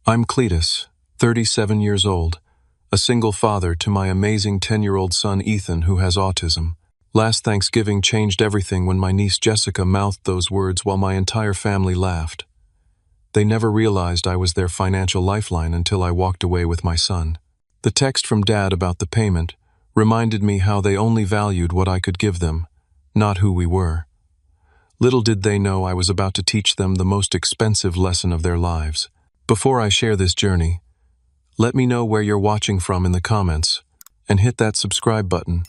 I'm Cletus, 37 years old, a single father to my amazing 10-year-old son Ethan who has autism. Last Thanksgiving changed everything when my niece Jessica mouthed those words while my entire family laughed. They never realized I was their financial lifeline until I walked away with my son. The text from Dad about the payment reminded me how they only valued what I could give them, not who we were. Little did they know I was about to teach them the most expensive lesson of their lives. Before I share this journey, let me know where you're watching from in the comments, and hit that subscribe button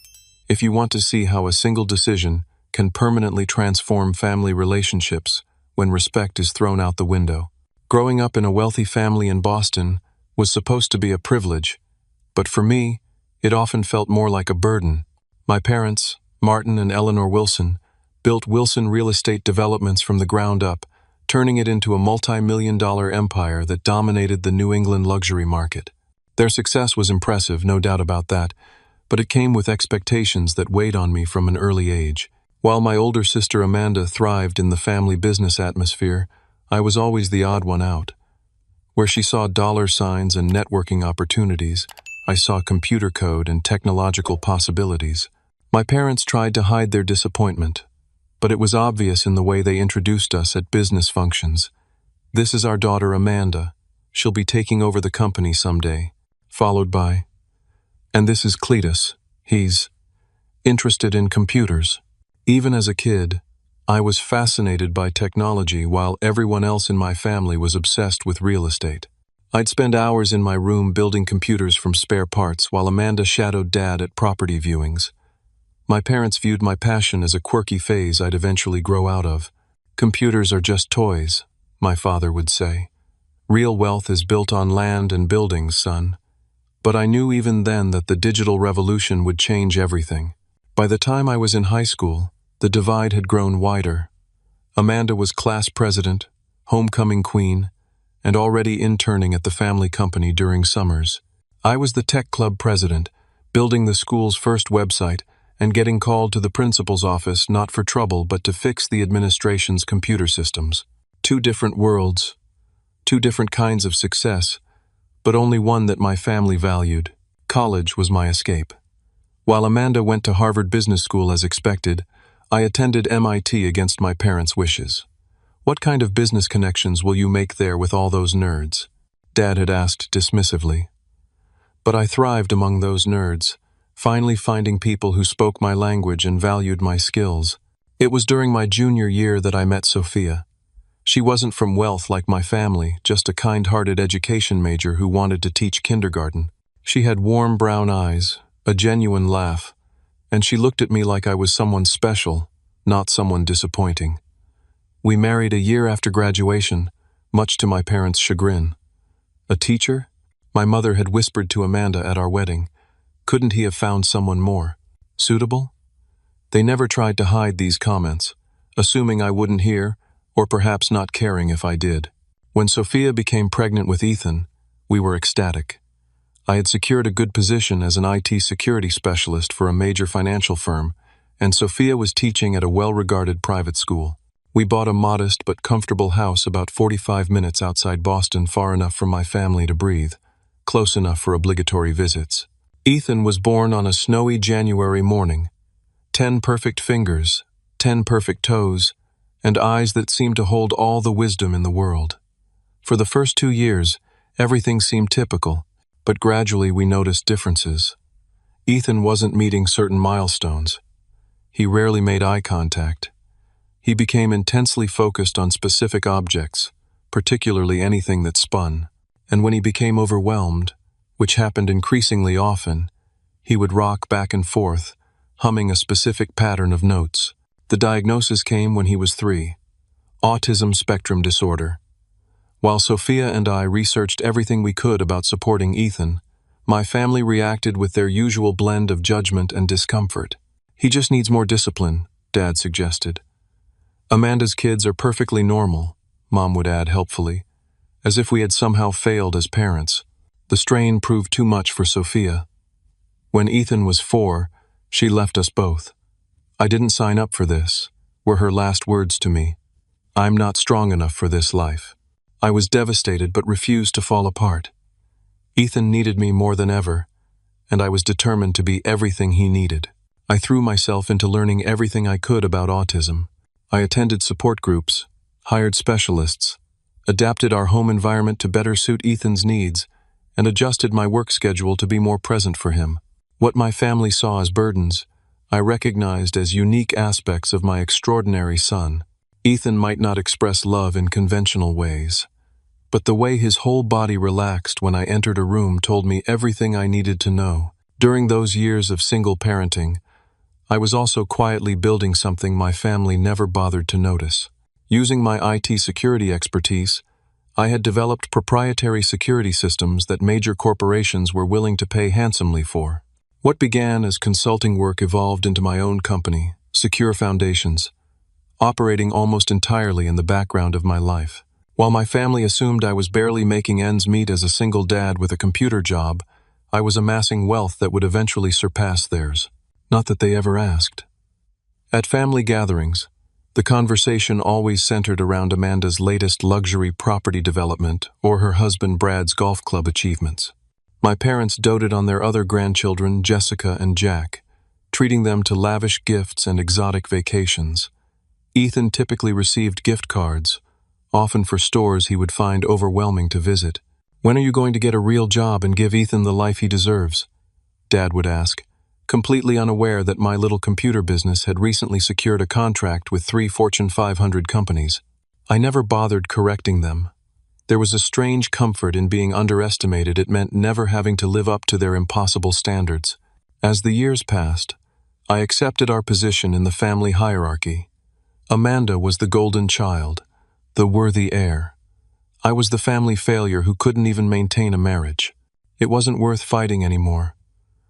if you want to see how a single decision can permanently transform family relationships when respect is thrown out the window. Growing up in a wealthy family in Boston was supposed to be a privilege, but for me, it often felt more like a burden. My parents, Martin and Eleanor Wilson, built Wilson Real Estate Developments from the ground up, turning it into a multi-million-dollar empire that dominated the New England luxury market. Their success was impressive, no doubt about that, but it came with expectations that weighed on me from an early age. While my older sister Amanda thrived in the family business atmosphere, I was always the odd one out. Where she saw dollar signs and networking opportunities, I saw computer code and technological possibilities. My parents tried to hide their disappointment, but it was obvious in the way they introduced us at business functions. "This is our daughter Amanda. She'll be taking over the company someday," followed by, "And this is Cletus. He's interested in computers." Even as a kid, I was fascinated by technology while everyone else in my family was obsessed with real estate. I'd spend hours in my room building computers from spare parts while Amanda shadowed Dad at property viewings. My parents viewed my passion as a quirky phase I'd eventually grow out of. "Computers are just toys," my father would say. "Real wealth is built on land and buildings, son." But I knew even then that the digital revolution would change everything. By the time I was in high school, the divide had grown wider. Amanda was class president, homecoming queen, and already interning at the family company during summers. I was the tech club president, building the school's first website and getting called to the principal's office not for trouble but to fix the administration's computer systems. Two different worlds, two different kinds of success, but only one that my family valued. College was my escape. While Amanda went to Harvard Business School as expected, I attended MIT against my parents' wishes. "What kind of business connections will you make there with all those nerds?" Dad had asked dismissively. But I thrived among those nerds, finally finding people who spoke my language and valued my skills. It was during my junior year that I met Sophia. She wasn't from wealth like my family, just a kind-hearted education major who wanted to teach kindergarten. She had warm brown eyes, a genuine laugh, and she looked at me like I was someone special, not someone disappointing. We married a year after graduation, much to my parents' chagrin. "A teacher?" My mother had whispered to Amanda at our wedding. "Couldn't he have found someone more suitable?" They never tried to hide these comments, assuming I wouldn't hear, or perhaps not caring if I did. When Sophia became pregnant with Ethan, we were ecstatic. I had secured a good position as an IT security specialist for a major financial firm, and Sophia was teaching at a well-regarded private school. We bought a modest but comfortable house about 45 minutes outside Boston, far enough for my family to breathe, close enough for obligatory visits. Ethan was born on a snowy January morning. 10 perfect fingers, 10 perfect toes, and eyes that seemed to hold all the wisdom in the world. For the first 2 years, everything seemed typical, but gradually we noticed differences. Ethan wasn't meeting certain milestones. He rarely made eye contact. He became intensely focused on specific objects, particularly anything that spun. And when he became overwhelmed, which happened increasingly often, he would rock back and forth, humming a specific pattern of notes. The diagnosis came when he was 3, autism spectrum disorder. While Sophia and I researched everything we could about supporting Ethan, my family reacted with their usual blend of judgment and discomfort. "He just needs more discipline," Dad suggested. "Amanda's kids are perfectly normal," Mom would add helpfully, as if we had somehow failed as parents. The strain proved too much for Sophia. When Ethan was 4, she left us both. "I didn't sign up for this," were her last words to me. "I'm not strong enough for this life." I was devastated but refused to fall apart. Ethan needed me more than ever, and I was determined to be everything he needed. I threw myself into learning everything I could about autism. I attended support groups, hired specialists, adapted our home environment to better suit Ethan's needs, and adjusted my work schedule to be more present for him. What my family saw as burdens, I recognized as unique aspects of my extraordinary son. Ethan might not express love in conventional ways, but the way his whole body relaxed when I entered a room told me everything I needed to know. During those years of single parenting, I was also quietly building something my family never bothered to notice. Using my IT security expertise, I had developed proprietary security systems that major corporations were willing to pay handsomely for. What began as consulting work evolved into my own company, Secure Foundations, operating almost entirely in the background of my life. While my family assumed I was barely making ends meet as a single dad with a computer job, I was amassing wealth that would eventually surpass theirs. Not that they ever asked. At family gatherings, the conversation always centered around Amanda's latest luxury property development or her husband Brad's golf club achievements. My parents doted on their other grandchildren, Jessica and Jack, treating them to lavish gifts and exotic vacations. Ethan typically received gift cards, often for stores he would find overwhelming to visit. "When are you going to get a real job and give Ethan the life he deserves?" Dad would ask, completely unaware that my little computer business had recently secured a contract with 3 Fortune 500 companies. I never bothered correcting them. There was a strange comfort in being underestimated. It meant never having to live up to their impossible standards. As the years passed, I accepted our position in the family hierarchy. Amanda was the golden child, the worthy heir. I was the family failure who couldn't even maintain a marriage. It wasn't worth fighting anymore.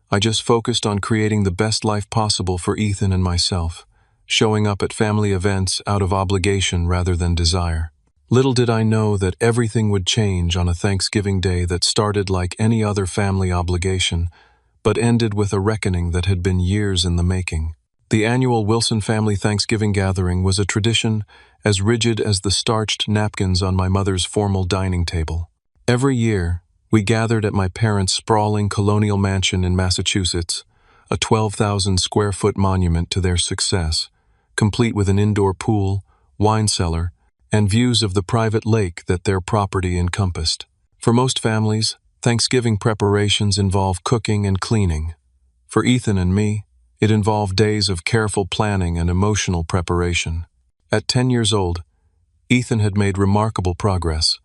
I just focused on creating the best life possible for Ethan and myself, showing up at family events out of obligation rather than desire. Little did I know that everything would change on a Thanksgiving day that started like any other family obligation, but ended with a reckoning that had been years in the making. The annual Wilson family Thanksgiving gathering was a tradition as rigid as the starched napkins on my mother's formal dining table. Every year, we gathered at my parents' sprawling colonial mansion in Massachusetts, a 12,000-square-foot monument to their success, complete with an indoor pool, wine cellar, and views of the private lake that their property encompassed. For most families, Thanksgiving preparations involve cooking and cleaning. For Ethan and me, it involved days of careful planning and emotional preparation. At 10 years old, Ethan had made remarkable progress,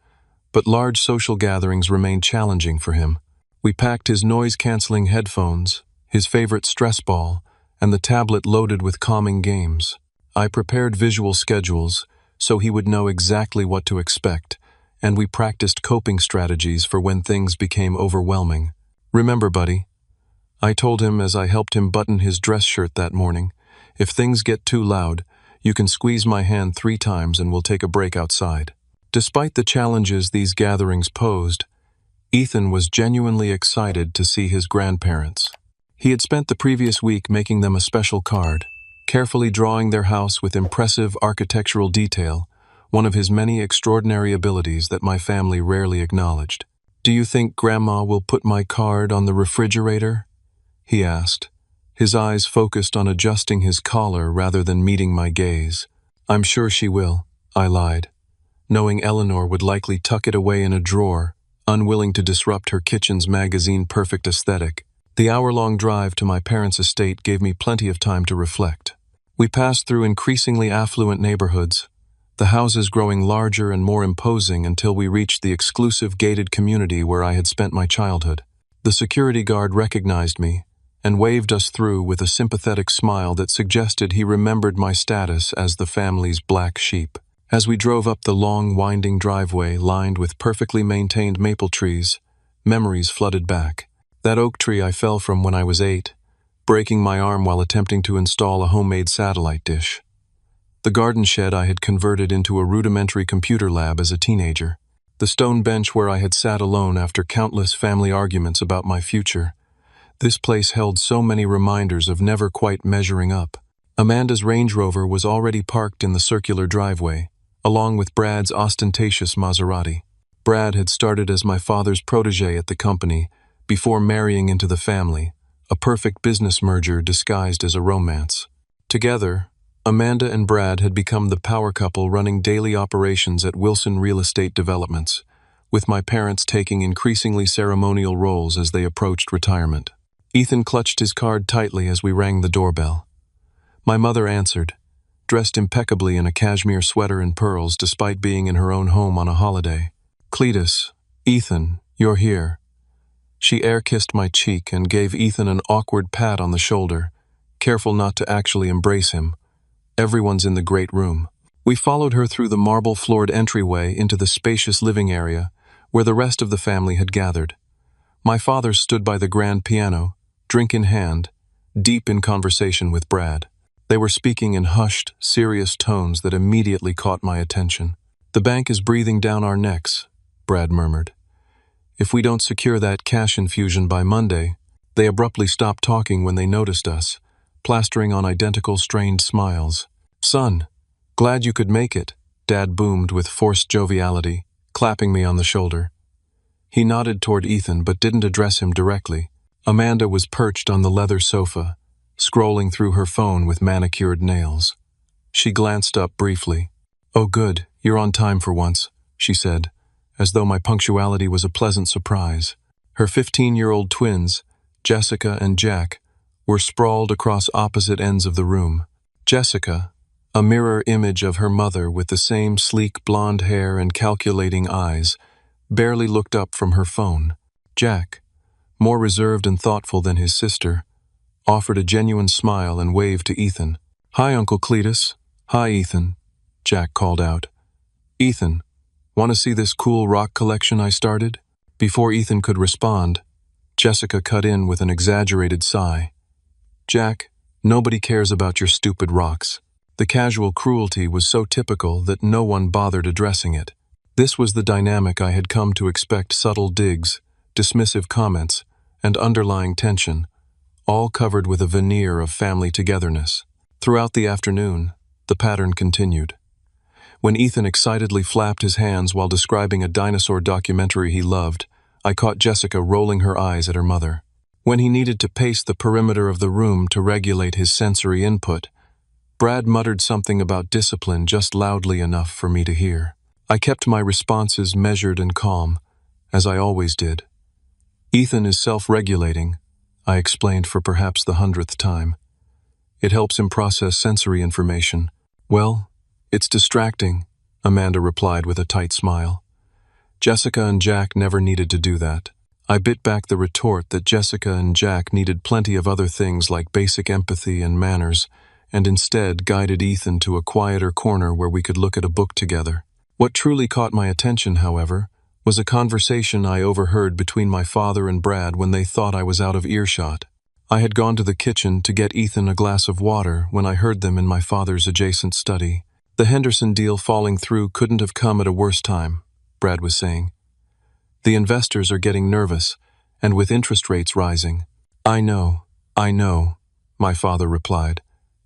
but large social gatherings remained challenging for him. We packed his noise-canceling headphones, his favorite stress ball, and the tablet loaded with calming games. I prepared visual schedules so he would know exactly what to expect, and we practiced coping strategies for when things became overwhelming. "Remember, buddy," I told him as I helped him button his dress shirt that morning, "if things get too loud, you can squeeze my hand 3 times and we'll take a break outside." Despite the challenges these gatherings posed, Ethan was genuinely excited to see his grandparents. He had spent the previous week making them a special card, carefully drawing their house with impressive architectural detail, one of his many extraordinary abilities that my family rarely acknowledged. "Do you think Grandma will put my card on the refrigerator?" he asked, his eyes focused on adjusting his collar rather than meeting my gaze. "I'm sure she will," I lied, knowing Eleanor would likely tuck it away in a drawer, unwilling to disrupt her kitchen's magazine-perfect aesthetic. The hour-long drive to my parents' estate gave me plenty of time to reflect. We passed through increasingly affluent neighborhoods, the houses growing larger and more imposing until we reached the exclusive gated community where I had spent my childhood. The security guard recognized me and waved us through with a sympathetic smile that suggested he remembered my status as the family's black sheep. As we drove up the long, winding driveway lined with perfectly maintained maple trees, memories flooded back. That oak tree I fell from when I was 8, breaking my arm while attempting to install a homemade satellite dish. The garden shed I had converted into a rudimentary computer lab as a teenager. The stone bench where I had sat alone after countless family arguments about my future. This place held so many reminders of never quite measuring up. Amanda's Range Rover was already parked in the circular driveway, along with Brad's ostentatious Maserati. Brad had started as my father's protege at the company before marrying into the family, a perfect business merger disguised as a romance. Together, Amanda and Brad had become the power couple running daily operations at Wilson Real Estate Developments, with my parents taking increasingly ceremonial roles as they approached retirement. Ethan clutched his card tightly as we rang the doorbell. My mother answered, dressed impeccably in a cashmere sweater and pearls despite being in her own home on a holiday. "Cletus, Ethan, you're here." She air-kissed my cheek and gave Ethan an awkward pat on the shoulder, careful not to actually embrace him. "Everyone's in the great room." We followed her through the marble-floored entryway into the spacious living area, where the rest of the family had gathered. My father stood by the grand piano, drink in hand, deep in conversation with Brad. They were speaking in hushed, serious tones that immediately caught my attention. "The bank is breathing down our necks," Brad murmured. "If we don't secure that cash infusion by Monday." They abruptly stopped talking when they noticed us, plastering on identical strained smiles. "Son, glad you could make it," Dad boomed with forced joviality, clapping me on the shoulder. He nodded toward Ethan but didn't address him directly. Amanda was perched on the leather sofa, scrolling through her phone with manicured nails. She glanced up briefly. "Oh good, you're on time for once," she said, as though my punctuality was a pleasant surprise. Her 15-year-old twins, Jessica and Jack, were sprawled across opposite ends of the room. Jessica, a mirror image of her mother with the same sleek blonde hair and calculating eyes, barely looked up from her phone. Jack, more reserved and thoughtful than his sister, offered a genuine smile and waved to Ethan. "Hi, Uncle Cletus." "Hi, Ethan," Jack called out. "Ethan, want to see this cool rock collection I started?" Before Ethan could respond, Jessica cut in with an exaggerated sigh. "Jack, nobody cares about your stupid rocks." The casual cruelty was so typical that no one bothered addressing it. This was the dynamic I had come to expect: subtle digs, dismissive comments, and underlying tension, all covered with a veneer of family togetherness. Throughout the afternoon, the pattern continued. When Ethan excitedly flapped his hands while describing a dinosaur documentary he loved, I caught Jessica rolling her eyes at her mother. When he needed to pace the perimeter of the room to regulate his sensory input, Brad muttered something about discipline just loudly enough for me to hear. I kept my responses measured and calm, as I always did. "Ethan is self-regulating," I explained for perhaps the 100th time. "It helps him process sensory information." "Well, it's distracting," Amanda replied with a tight smile. Jessica and Jack never needed to do that. I bit back the retort that Jessica and Jack needed plenty of other things like basic empathy and manners, and instead guided Ethan to a quieter corner where we could look at a book together. What truly caught my attention, however, was a conversation I overheard between my father and Brad when they thought I was out of earshot. I had gone to the kitchen to get Ethan a glass of water when I heard them in my father's adjacent study. "The Henderson deal falling through couldn't have come at a worse time," Brad was saying. "The investors are getting nervous, and with interest rates rising." I know," my father replied,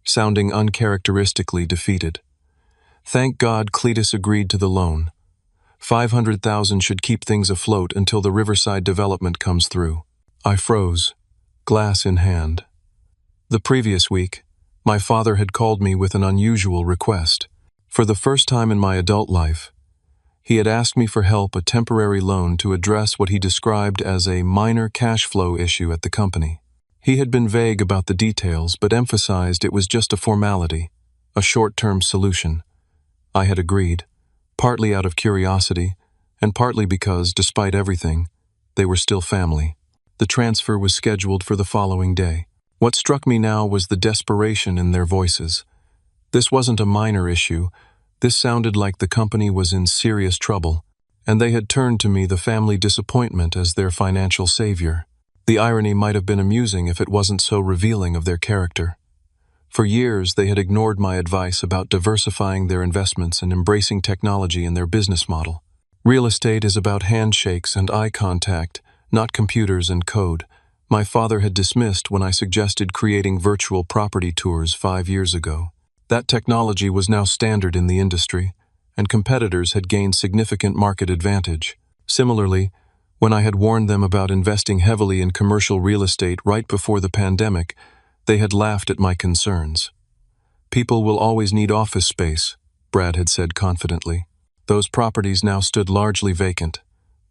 sounding uncharacteristically defeated. "Thank God Cletus agreed to the loan. 500,000 should keep things afloat until the Riverside development comes through." I froze, glass in hand. The previous week, my father had called me with an unusual request. For the first time in my adult life, he had asked me for help, a temporary loan to address what he described as a minor cash flow issue at the company. He had been vague about the details, but emphasized it was just a formality, a short-term solution. I had agreed, partly out of curiosity, and partly because, despite everything, they were still family. The transfer was scheduled for the following day. What struck me now was the desperation in their voices. This wasn't a minor issue. This sounded like the company was in serious trouble, and they had turned to me, the family disappointment, as their financial savior. The irony might have been amusing if it wasn't so revealing of their character. For years, they had ignored my advice about diversifying their investments and embracing technology in their business model. Real estate is about handshakes and eye contact, not computers and code. My father had dismissed when I suggested creating virtual property tours 5 years ago. That technology was now standard in the industry, and competitors had gained significant market advantage. Similarly, when I had warned them about investing heavily in commercial real estate right before the pandemic, they had laughed at my concerns. "People will always need office space," Brad had said confidently. Those properties now stood largely vacant,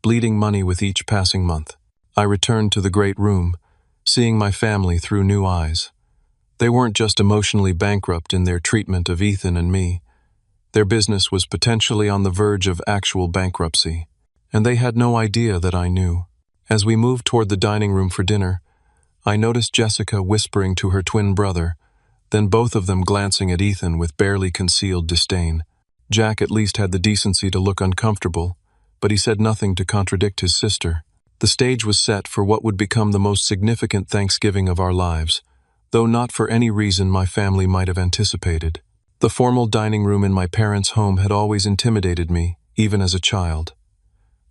bleeding money with each passing month. I returned to the great room, seeing my family through new eyes. They weren't just emotionally bankrupt in their treatment of Ethan and me. Their business was potentially on the verge of actual bankruptcy, and they had no idea that I knew. As we moved toward the dining room for dinner, I noticed Jessica whispering to her twin brother, then both of them glancing at Ethan with barely concealed disdain. Jack at least had the decency to look uncomfortable, but he said nothing to contradict his sister. The stage was set for what would become the most significant Thanksgiving of our lives, though not for any reason my family might have anticipated. The formal dining room in my parents' home had always intimidated me, even as a child.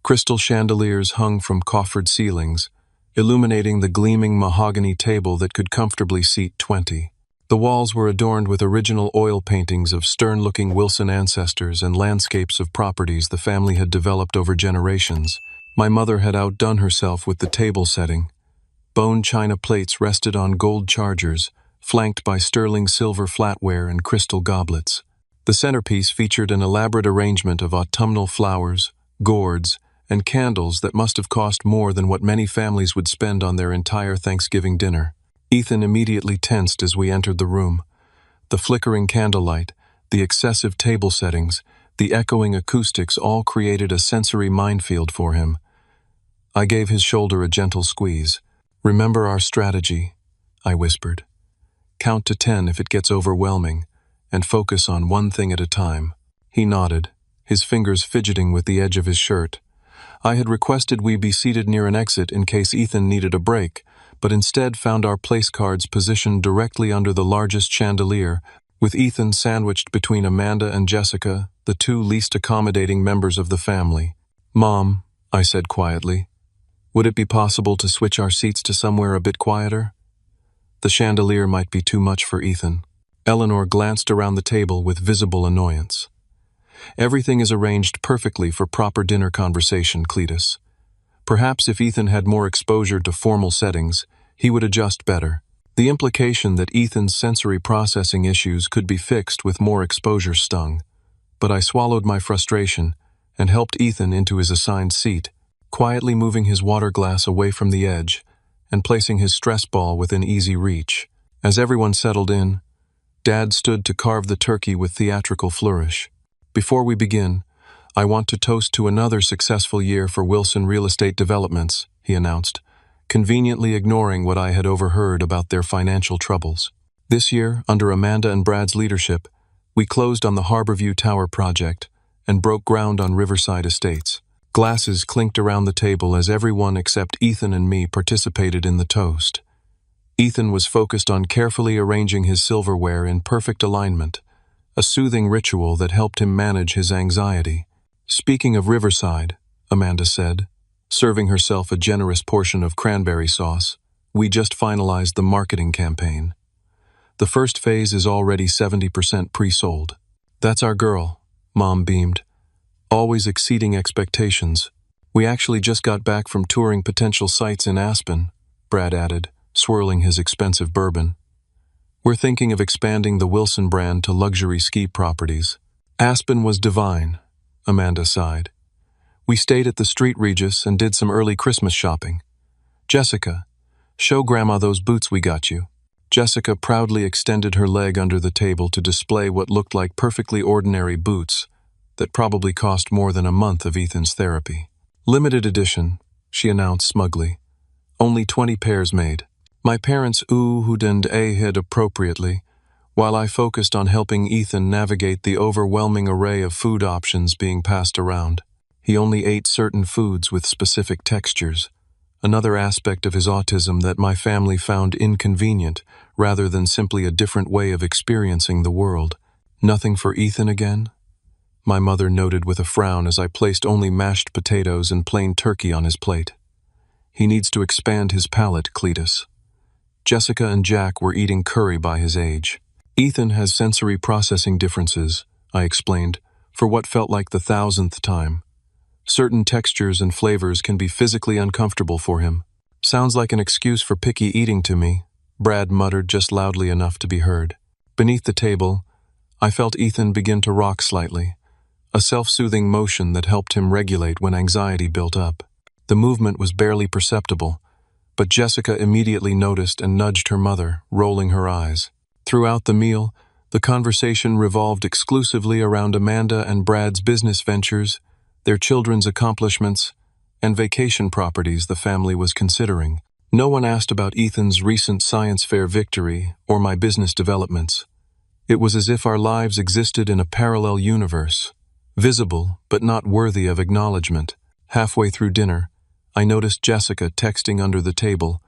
Crystal chandeliers hung from coffered ceilings, illuminating the gleaming mahogany table that could comfortably seat 20. The walls were adorned with original oil paintings of stern-looking Wilson ancestors and landscapes of properties the family had developed over generations. My mother had outdone herself with the table setting. Bone china plates rested on gold chargers, flanked by sterling silver flatware and crystal goblets. The centerpiece featured an elaborate arrangement of autumnal flowers, gourds, and candles that must have cost more than what many families would spend on their entire Thanksgiving dinner. Ethan immediately tensed as we entered the room. The flickering candlelight, the excessive table settings, the echoing acoustics all created a sensory minefield for him. I gave his shoulder a gentle squeeze. "Remember our strategy," I whispered. "Count to 10 if it gets overwhelming, and focus on one thing at a time." He nodded, his fingers fidgeting with the edge of his shirt. I had requested we be seated near an exit in case Ethan needed a break, but instead found our place cards positioned directly under the largest chandelier, with Ethan sandwiched between Amanda and Jessica, the two least accommodating members of the family. "Mom," I said quietly, "would it be possible to switch our seats to somewhere a bit quieter?" The chandelier might be too much for Ethan. Eleanor glanced around the table with visible annoyance. "Everything is arranged perfectly for proper dinner conversation, Cletus. Perhaps if Ethan had more exposure to formal settings, he would adjust better." The implication that Ethan's sensory processing issues could be fixed with more exposure stung, but I swallowed my frustration and helped Ethan into his assigned seat, quietly moving his water glass away from the edge and placing his stress ball within easy reach. As everyone settled in, Dad stood to carve the turkey with theatrical flourish. "Before we begin, I want to toast to another successful year for Wilson Real Estate Developments," he announced, conveniently ignoring what I had overheard about their financial troubles. "This year, under Amanda and Brad's leadership, we closed on the Harborview Tower project and broke ground on Riverside Estates." Glasses clinked around the table as everyone except Ethan and me participated in the toast. Ethan was focused on carefully arranging his silverware in perfect alignment, a soothing ritual that helped him manage his anxiety. "Speaking of Riverside," Amanda said, serving herself a generous portion of cranberry sauce, "we just finalized the marketing campaign. The first phase is already 70% pre-sold." "That's our girl," Mom beamed, "always exceeding expectations." "We actually just got back from touring potential sites in Aspen," Brad added, swirling his expensive bourbon. "We're thinking of expanding the Wilson brand to luxury ski properties." "Aspen was divine," Amanda sighed. "We stayed at the Street Regis and did some early Christmas shopping. Jessica, show Grandma those boots we got you." Jessica proudly extended her leg under the table to display what looked like perfectly ordinary boots that probably cost more than a month of Ethan's therapy. "Limited edition," she announced smugly. "Only 20 pairs made." My parents oohed and ahed appropriately, while I focused on helping Ethan navigate the overwhelming array of food options being passed around. He only ate certain foods with specific textures, another aspect of his autism that my family found inconvenient rather than simply a different way of experiencing the world. "Nothing for Ethan again?" my mother noted with a frown as I placed only mashed potatoes and plain turkey on his plate. "He needs to expand his palate, Cletus." Jessica and Jack were eating curry by his age. "Ethan has sensory processing differences," I explained, for what felt like the thousandth time. Certain textures and flavors can be physically uncomfortable for him. Sounds like an excuse for picky eating to me, Brad muttered just loudly enough to be heard. Beneath the table, I felt Ethan begin to rock slightly, a self-soothing motion that helped him regulate when anxiety built up. The movement was barely perceptible, but Jessica immediately noticed and nudged her mother, rolling her eyes. Throughout the meal, the conversation revolved exclusively around Amanda and Brad's business ventures, their children's accomplishments, and vacation properties the family was considering. No one asked about Ethan's recent science fair victory or my business developments. It was as if our lives existed in a parallel universe, visible but not worthy of acknowledgement. Halfway through dinner, I noticed Jessica texting under the table,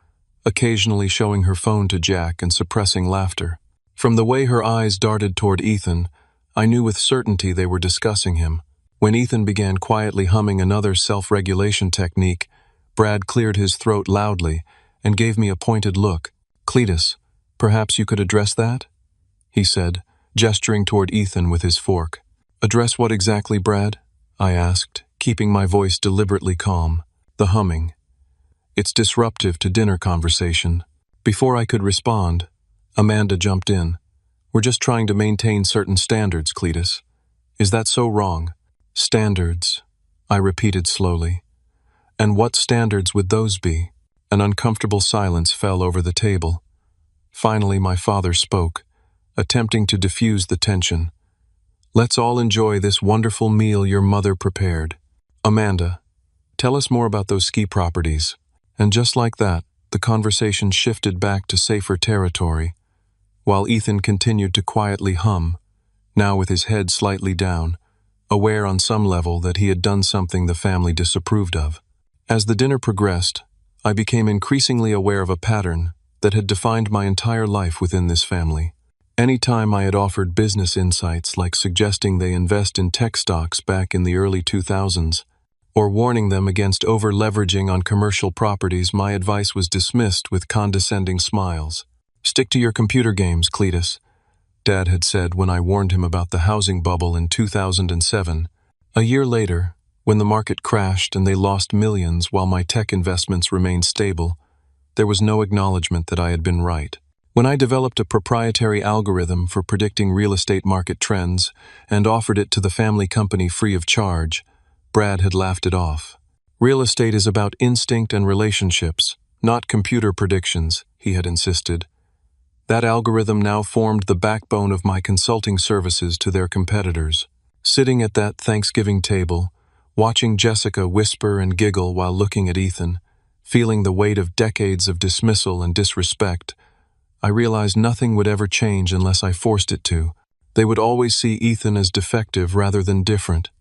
occasionally showing her phone to Jack and suppressing laughter. From the way her eyes darted toward Ethan, I knew with certainty they were discussing him. When Ethan began quietly humming another self-regulation technique, Brad cleared his throat loudly and gave me a pointed look. "Cletus, perhaps you could address that?" he said, gesturing toward Ethan with his fork. "Address what exactly, Brad?" I asked, keeping my voice deliberately calm. "The humming. It's disruptive to dinner conversation." Before I could respond, Amanda jumped in. "We're just trying to maintain certain standards, Cletus. Is that so wrong?" "Standards," I repeated slowly. "And what standards would those be?" An uncomfortable silence fell over the table. Finally, my father spoke, attempting to diffuse the tension. "Let's all enjoy this wonderful meal your mother prepared. Amanda, tell us more about those ski properties." And just like that, the conversation shifted back to safer territory, while Ethan continued to quietly hum, now with his head slightly down, aware on some level that he had done something the family disapproved of. As the dinner progressed, I became increasingly aware of a pattern that had defined my entire life within this family. Any time I had offered business insights like suggesting they invest in tech stocks back in the early 2000s, or warning them against over-leveraging on commercial properties, my advice was dismissed with condescending smiles. "Stick to your computer games, Cletus," Dad had said when I warned him about the housing bubble in 2007. A year later, when the market crashed and they lost millions while my tech investments remained stable, there was no acknowledgement that I had been right. When I developed a proprietary algorithm for predicting real estate market trends and offered it to the family company free of charge, Brad had laughed it off. "Real estate is about instinct and relationships, not computer predictions," he had insisted. That algorithm now formed the backbone of my consulting services to their competitors. Sitting at that Thanksgiving table, watching Jessica whisper and giggle while looking at Ethan, feeling the weight of decades of dismissal and disrespect, I realized nothing would ever change unless I forced it to. They would always see Ethan as defective rather than different.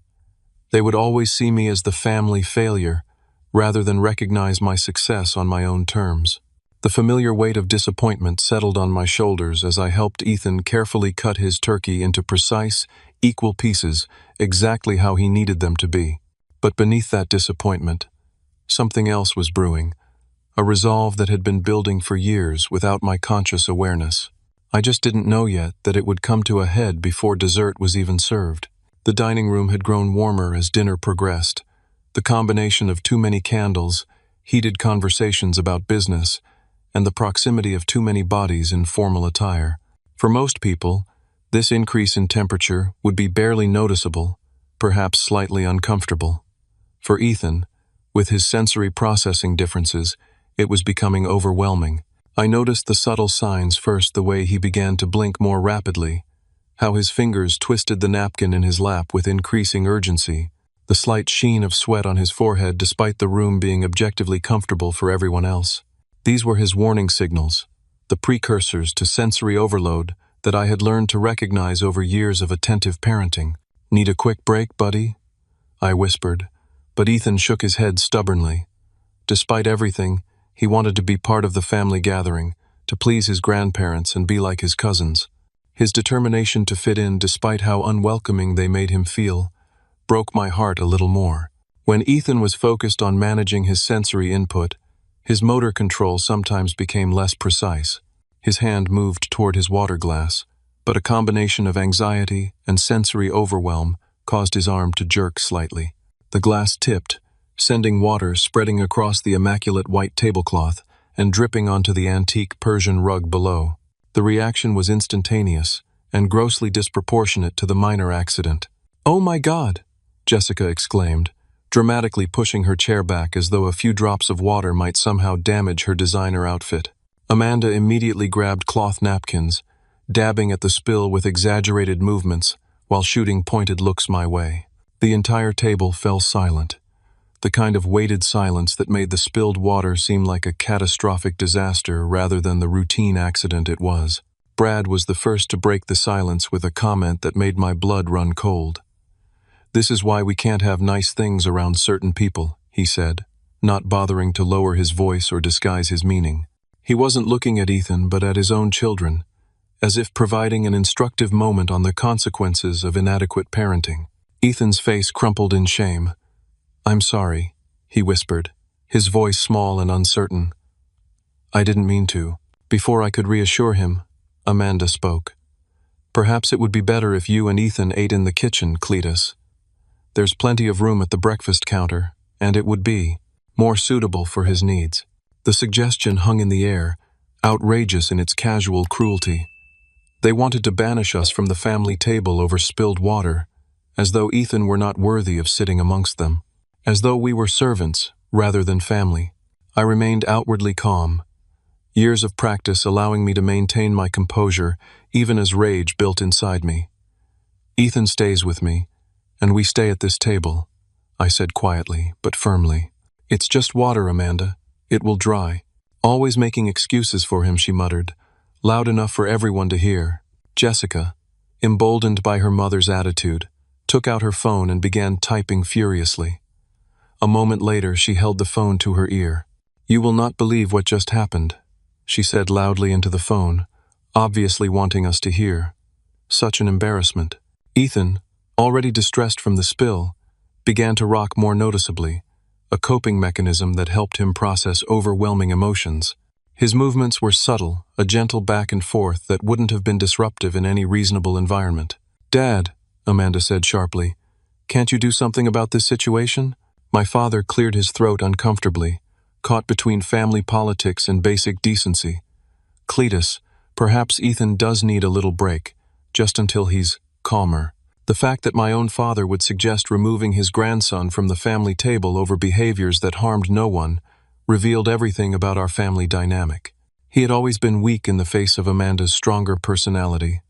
They would always see me as the family failure, rather than recognize my success on my own terms. The familiar weight of disappointment settled on my shoulders as I helped Ethan carefully cut his turkey into precise, equal pieces, exactly how he needed them to be. But beneath that disappointment, something else was brewing, a resolve that had been building for years without my conscious awareness. I just didn't know yet that it would come to a head before dessert was even served. The dining room had grown warmer as dinner progressed. The combination of too many candles, heated conversations about business, and the proximity of too many bodies in formal attire. For most people, this increase in temperature would be barely noticeable, perhaps slightly uncomfortable. For Ethan, with his sensory processing differences, it was becoming overwhelming. I noticed the subtle signs first, the way he began to blink more rapidly, how his fingers twisted the napkin in his lap with increasing urgency, the slight sheen of sweat on his forehead despite the room being objectively comfortable for everyone else. These were his warning signals, the precursors to sensory overload that I had learned to recognize over years of attentive parenting. "Need a quick break, buddy?" I whispered, but Ethan shook his head stubbornly. Despite everything, he wanted to be part of the family gathering, to please his grandparents and be like his cousins. His determination to fit in, despite how unwelcoming they made him feel, broke my heart a little more. When Ethan was focused on managing his sensory input, his motor control sometimes became less precise. His hand moved toward his water glass, but a combination of anxiety and sensory overwhelm caused his arm to jerk slightly. The glass tipped, sending water spreading across the immaculate white tablecloth and dripping onto the antique Persian rug below. The reaction was instantaneous and grossly disproportionate to the minor accident. "Oh my God!" Jessica exclaimed, dramatically pushing her chair back as though a few drops of water might somehow damage her designer outfit. Amanda immediately grabbed cloth napkins, dabbing at the spill with exaggerated movements while shooting pointed looks my way. The entire table fell silent, the kind of weighted silence that made the spilled water seem like a catastrophic disaster rather than the routine accident it was. Brad was the first to break the silence with a comment that made my blood run cold. "This is why we can't have nice things around certain people," he said, not bothering to lower his voice or disguise his meaning. He wasn't looking at Ethan but at his own children, as if providing an instructive moment on the consequences of inadequate parenting. Ethan's face crumpled in shame. "I'm sorry," he whispered, his voice small and uncertain. "I didn't mean to." Before I could reassure him, Amanda spoke. "Perhaps it would be better if you and Ethan ate in the kitchen, Cletus. There's plenty of room at the breakfast counter, and it would be more suitable for his needs." The suggestion hung in the air, outrageous in its casual cruelty. They wanted to banish us from the family table over spilled water, as though Ethan were not worthy of sitting amongst them, as though we were servants rather than family. I remained outwardly calm, years of practice allowing me to maintain my composure even as rage built inside me. "Ethan stays with me, and we stay at this table," I said quietly but firmly. "It's just water, Amanda. It will dry." "Always making excuses for him," she muttered, loud enough for everyone to hear. Jessica, emboldened by her mother's attitude, took out her phone and began typing furiously. A moment later, she held the phone to her ear. "You will not believe what just happened," she said loudly into the phone, obviously wanting us to hear. Such an embarrassment. Ethan, already distressed from the spill, began to rock more noticeably, a coping mechanism that helped him process overwhelming emotions. His movements were subtle, a gentle back and forth that wouldn't have been disruptive in any reasonable environment. "Dad," Amanda said sharply, "can't you do something about this situation?" My father cleared his throat uncomfortably, caught between family politics and basic decency. "Cletus, perhaps Ethan does need a little break, just until he's calmer." The fact that my own father would suggest removing his grandson from the family table over behaviors that harmed no one revealed everything about our family dynamic. He had always been weak in the face of Amanda's stronger personality,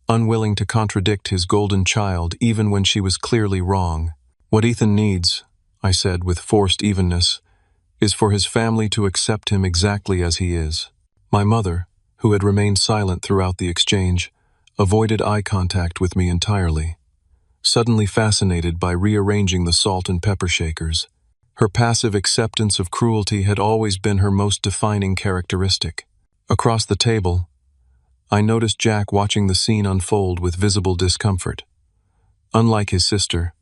unwilling to contradict his golden child even when she was clearly wrong. "What Ethan needs," I said with forced evenness, "is for his family to accept him exactly as he is." My mother, who had remained silent throughout the exchange, avoided eye contact with me entirely, suddenly fascinated by rearranging the salt and pepper shakers. Her passive acceptance of cruelty had always been her most defining characteristic. Across the table, I noticed Jack watching the scene unfold with visible discomfort. Unlike his sister,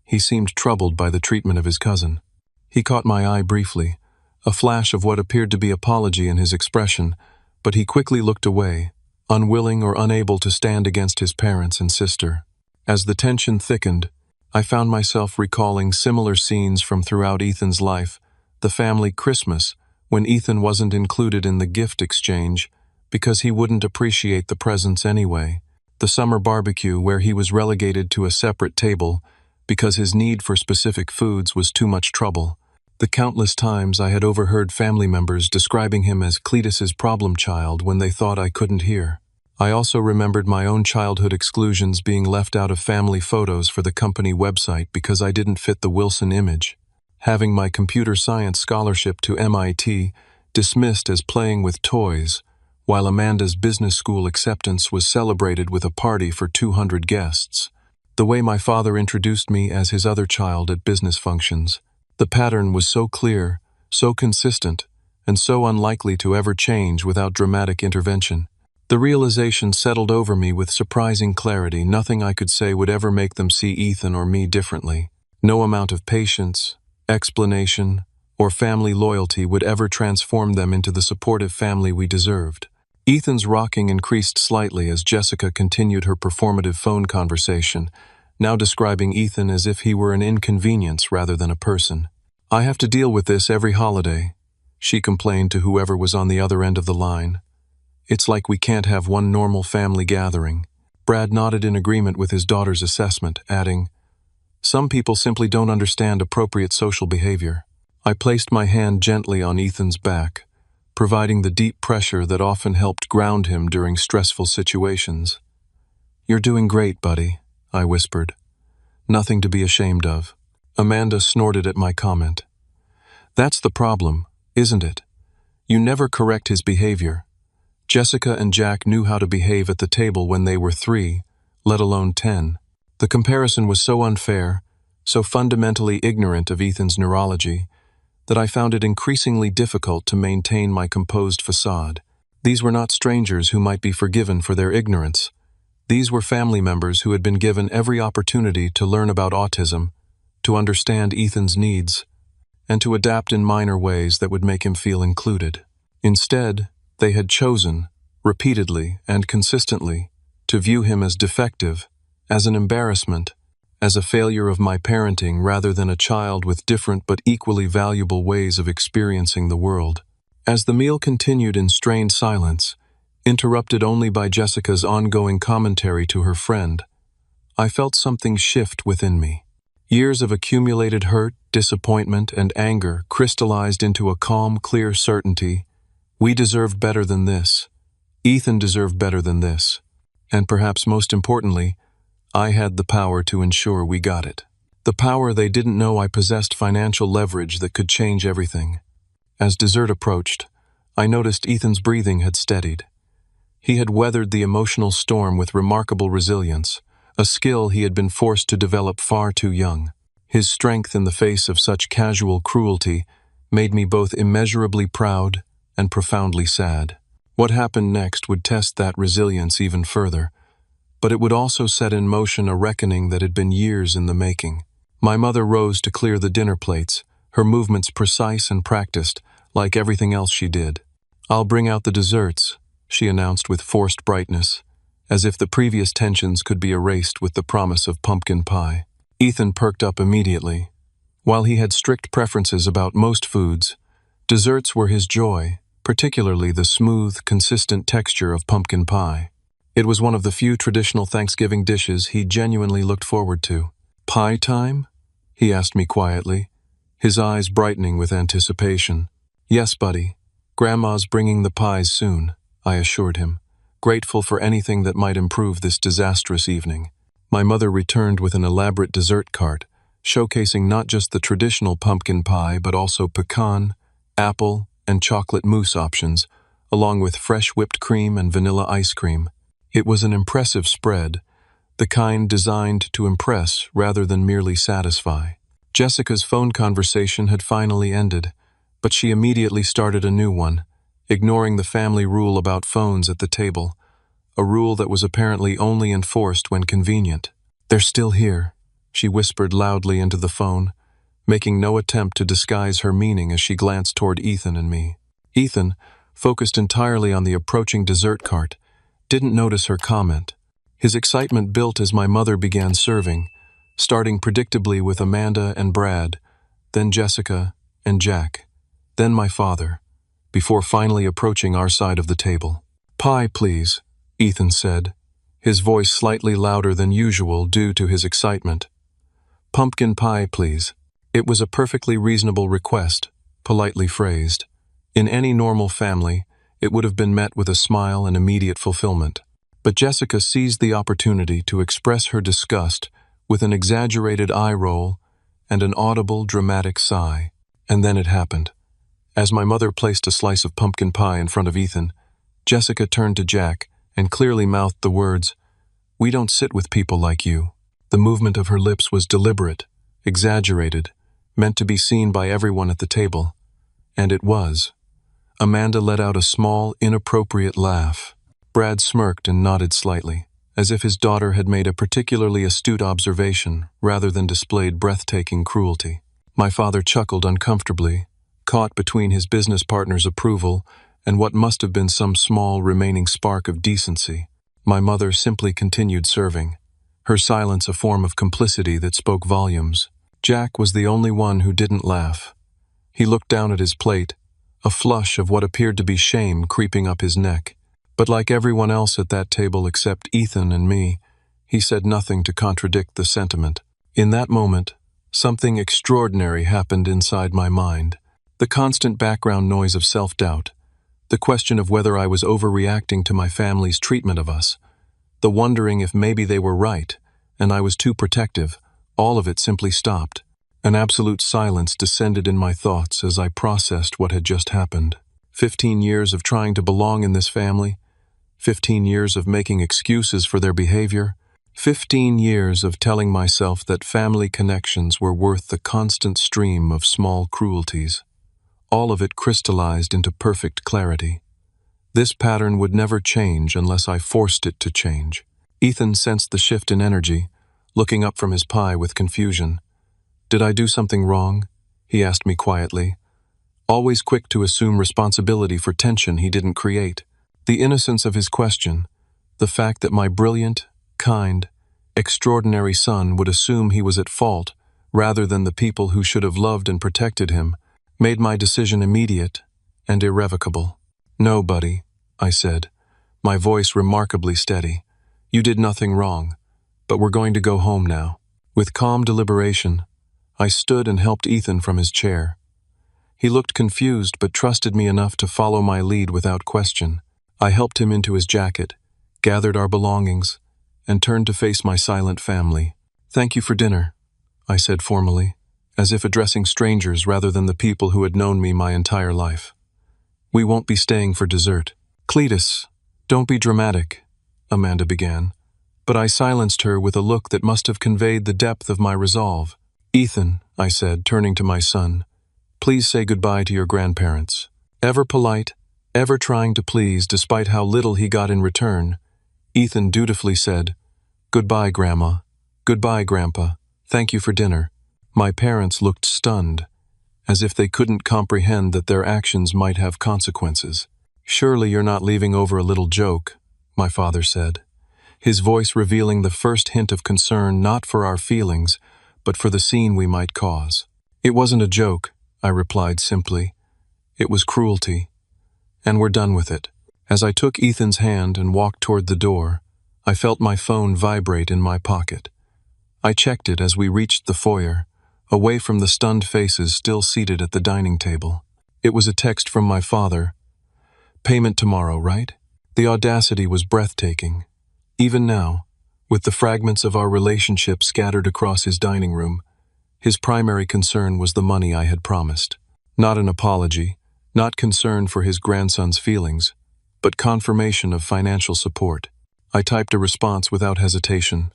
he seemed troubled by the treatment of his cousin. He caught my eye briefly, a flash of what appeared to be apology in his expression, but he quickly looked away, unwilling or unable to stand against his parents and sister. As the tension thickened, I found myself recalling similar scenes from throughout Ethan's life, the family Christmas, when Ethan wasn't included in the gift exchange because he wouldn't appreciate the presents anyway, the summer barbecue where he was relegated to a separate table because his need for specific foods was too much trouble, the countless times I had overheard family members describing him as Cletus's problem child when they thought I couldn't hear. I also remembered my own childhood exclusions being left out of family photos for the company website because I didn't fit the Wilson image. Having my computer science scholarship to MIT dismissed as playing with toys, while Amanda's business school acceptance was celebrated with a party for 200 guests. The way my father introduced me as his other child at business functions. The pattern was so clear, so consistent, and so unlikely to ever change without dramatic intervention. The realization settled over me with surprising clarity. Nothing I could say would ever make them see Ethan or me differently. No amount of patience, explanation, or family loyalty would ever transform them into the supportive family we deserved. Ethan's rocking increased slightly as Jessica continued her performative phone conversation, now describing Ethan as if he were an inconvenience rather than a person. "I have to deal with this every holiday," she complained to whoever was on the other end of the line. "It's like we can't have one normal family gathering." Brad nodded in agreement with his daughter's assessment, adding, "Some people simply don't understand appropriate social behavior." I placed my hand gently on Ethan's back, providing the deep pressure that often helped ground him during stressful situations. "You're doing great, buddy," I whispered. "Nothing to be ashamed of." Amanda snorted at my comment. "That's the problem, isn't it? You never correct his behavior. Jessica and Jack knew how to behave at the table when they were 3, let alone 10. The comparison was so unfair, so fundamentally ignorant of Ethan's neurology, that I found it increasingly difficult to maintain my composed facade. These were not strangers who might be forgiven for their ignorance. These were family members who had been given every opportunity to learn about autism, to understand Ethan's needs, and to adapt in minor ways that would make him feel included. Instead, they had chosen, repeatedly and consistently, to view him as defective, as an embarrassment, as a failure of my parenting rather than a child with different but equally valuable ways of experiencing the world. As the meal continued in strained silence, interrupted only by Jessica's ongoing commentary to her friend, I felt something shift within me. Years of accumulated hurt, disappointment, and anger crystallized into a calm, clear certainty. We deserved better than this. Ethan deserved better than this. And perhaps most importantly, I had the power to ensure we got it. The power they didn't know I possessed financial leverage that could change everything. As dessert approached, I noticed Ethan's breathing had steadied. He had weathered the emotional storm with remarkable resilience, a skill he had been forced to develop far too young. His strength in the face of such casual cruelty made me both immeasurably proud and profoundly sad. What happened next would test that resilience even further, but it would also set in motion a reckoning that had been years in the making. My mother rose to clear the dinner plates, her movements precise and practiced, like everything else she did. "I'll bring out the desserts," she announced with forced brightness, as if the previous tensions could be erased with the promise of pumpkin pie. Ethan perked up immediately. While he had strict preferences about most foods, desserts were his joy, particularly the smooth, consistent texture of pumpkin pie. It was one of the few traditional Thanksgiving dishes he genuinely looked forward to. "Pie time?" he asked me quietly, his eyes brightening with anticipation. "Yes, buddy. Grandma's bringing the pies soon," I assured him, grateful for anything that might improve this disastrous evening. My mother returned with an elaborate dessert cart, showcasing not just the traditional pumpkin pie but also pecan, apple, and chocolate mousse options, along with fresh whipped cream and vanilla ice cream. It was an impressive spread, the kind designed to impress rather than merely satisfy. Jessica's phone conversation had finally ended, but she immediately started a new one, ignoring the family rule about phones at the table, a rule that was apparently only enforced when convenient. "They're still here," she whispered loudly into the phone, making no attempt to disguise her meaning as she glanced toward Ethan and me. Ethan, focused entirely on the approaching dessert cart, didn't notice her comment. His excitement built as my mother began serving, starting predictably with Amanda and Brad, then Jessica and Jack, then my father, before finally approaching our side of the table. "Pie, please," Ethan said, his voice slightly louder than usual due to his excitement. "Pumpkin pie, please." It was a perfectly reasonable request, politely phrased. In any normal family, it would have been met with a smile and immediate fulfillment. But Jessica seized the opportunity to express her disgust with an exaggerated eye roll and an audible, dramatic sigh. And then it happened. As my mother placed a slice of pumpkin pie in front of Ethan, Jessica turned to Jack and clearly mouthed the words, "We don't sit with people like you." The movement of her lips was deliberate, exaggerated, meant to be seen by everyone at the table. And it was. Amanda let out a small, inappropriate laugh. Brad smirked and nodded slightly, as if his daughter had made a particularly astute observation rather than displayed breathtaking cruelty. My father chuckled uncomfortably, caught between his business partner's approval and what must have been some small remaining spark of decency. My mother simply continued serving, her silence a form of complicity that spoke volumes. Jack was the only one who didn't laugh. He looked down at his plate, a flush of what appeared to be shame creeping up his neck. But like everyone else at that table except Ethan and me, he said nothing to contradict the sentiment. In that moment, something extraordinary happened inside my mind. The constant background noise of self-doubt, the question of whether I was overreacting to my family's treatment of us, the wondering if maybe they were right and I was too protective, all of it simply stopped. An absolute silence descended in my thoughts as I processed what had just happened. 15 years of trying to belong in this family, 15 years of making excuses for their behavior, 15 years of telling myself that family connections were worth the constant stream of small cruelties. All of it crystallized into perfect clarity. This pattern would never change unless I forced it to change. Ethan sensed the shift in energy, looking up from his pie with confusion. "Did I do something wrong?" he asked me quietly, always quick to assume responsibility for tension he didn't create. The innocence of his question, the fact that my brilliant, kind, extraordinary son would assume he was at fault rather than the people who should have loved and protected him, made my decision immediate and irrevocable. "No, buddy," I said, my voice remarkably steady. "You did nothing wrong, but we're going to go home now." With calm deliberation, I stood and helped Ethan from his chair. He looked confused but trusted me enough to follow my lead without question. I helped him into his jacket, gathered our belongings, and turned to face my silent family. "Thank you for dinner," I said formally, as if addressing strangers rather than the people who had known me my entire life. "We won't be staying for dessert." "Cletus, don't be dramatic," Amanda began, but I silenced her with a look that must have conveyed the depth of my resolve. "Ethan," I said, turning to my son, "please say goodbye to your grandparents." Ever polite, ever trying to please despite how little he got in return, Ethan dutifully said, "Goodbye, Grandma. Goodbye, Grandpa. Thank you for dinner." My parents looked stunned, as if they couldn't comprehend that their actions might have consequences. "Surely you're not leaving over a little joke," my father said, his voice revealing the first hint of concern not for our feelings, but for the scene we might cause. "It wasn't a joke," I replied simply. "It was cruelty. And we're done with it." As I took Ethan's hand and walked toward the door, I felt my phone vibrate in my pocket. I checked it as we reached the foyer, away from the stunned faces still seated at the dining table. It was a text from my father. "Payment tomorrow, right?" The audacity was breathtaking. Even now, with the fragments of our relationship scattered across his dining room, his primary concern was the money I had promised. Not an apology, not concern for his grandson's feelings, but confirmation of financial support. I typed a response without hesitation.